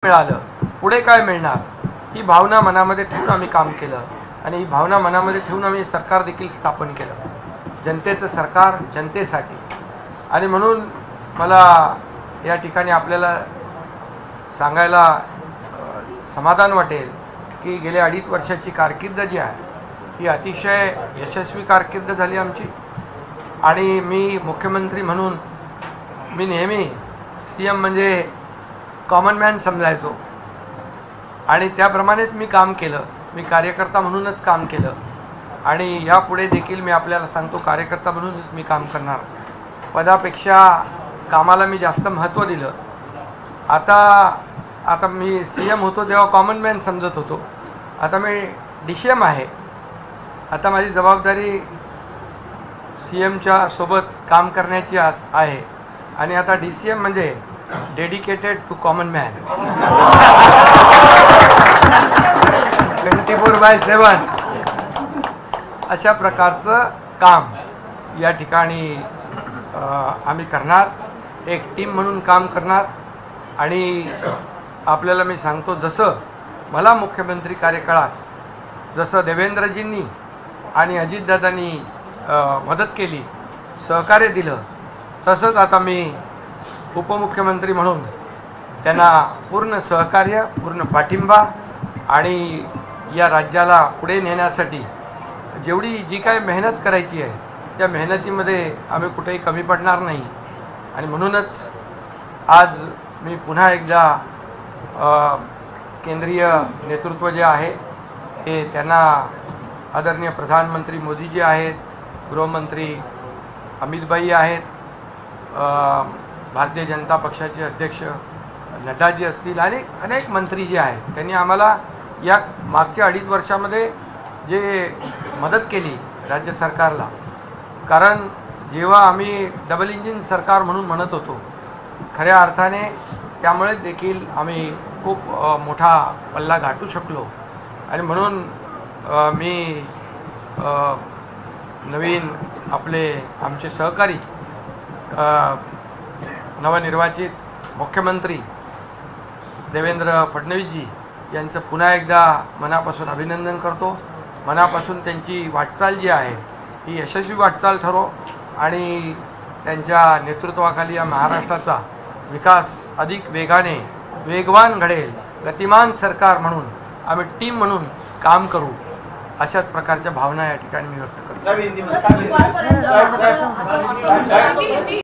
मिळालं, पुढे काय मिळणार, ही भावना मनामध्ये ठेवून आम्ही काम केलं आणि ही भावना मनामध्ये ठेवून आम्ही सरकार देखील स्थापन केलं. जनतेचं सरकार जनतेसाठी. आणि म्हणून मला या ठिकाणी आपल्याला सांगायला समाधान वाटेल की गेल्या 2.5 वर्षाची कारकीर्द जी आहे ही अतिशय यशस्वी कारकीर्द झाली आमची. आणि मी मुख्यमंत्री म्हणून मी नेहमी सीएम म्हणजे कॉमन मॅन समजायचो आणि त्याप्रमाणेच मी काम केलं. मी कार्यकर्ता म्हणूनच काम केलं आणि यापुढे देखील मी आपल्याला सांगतो कार्यकर्ता म्हणूनच मी काम करणार. पदापेक्षा कामाला मी जास्त महत्त्व दिलं. आता मी सीएम होतो तेव्हा कॉमन मॅन समजत होतो, आता मी DCM आहे. आता माझी जबाबदारी सीएमच्या सोबत काम करण्याची आहे आणि आता DCM म्हणजे डेडिकेटेड टू कॉमन मॅन. 24/7 अशा प्रकारचं काम या ठिकाणी आम्ही करणार. एक टीम म्हणून काम करणार. आणि आपल्याला मी सांगतो, जसं मला मुख्यमंत्री कार्यकाळात जसं देवेंद्रजींनी आणि अजितदादांनी मदत केली, सहकार्य दिलं, तसंच आता मी उपमुख्यमंत्री म्हणून त्यांना पूर्ण सहकार्य, पूर्ण पाठिंबा आणि या राज्याला पुढे नेण्यासाठी जी काही मेहनत करायची आहे त्या मेहनतीमध्ये आम्ही कुठेही कमी पडणार नाही. आणि म्हणूनच आज मी पुन्हा एकदा केंद्रीय नेतृत्व जे आहे ते त्यांना आदरणीय प्रधानमंत्री मोदीजी आहेत, गृहमंत्री अमितभाई आहेत, भारतीय जनता पक्षाचे अध्यक्ष नड्डाजी असतील आणि अनेक मंत्री जे आहेत त्यांनी आम्हाला या मागच्या 2.5 वर्षामध्ये जे मदत केली राज्य सरकारला. कारण जेव्हा आम्ही डबल इंजिन सरकार म्हणून म्हणत होतो खऱ्या अर्थाने, त्यामुळे देखील आम्ही खूप मोठा पल्ला गाठू शकलो. आणि म्हणून मी नवीन आमचे सहकारी नवनिर्वाचित मुख्यमंत्री देवेंद्र फडणवीसजी यांचं पुन्हा एकदा मनापासून अभिनंदन करतो. मनापासून त्यांची वाटचाल जी आहे ही यशस्वी वाटचाल ठरो आणि त्यांच्या नेतृत्वाखाली या महाराष्ट्राचा विकास अधिक वेगवान घडेल. गतिमान सरकार म्हणून आम्ही टीम म्हणून काम करू, अशाच प्रकारच्या भावना या ठिकाणी मी व्यक्त करतो.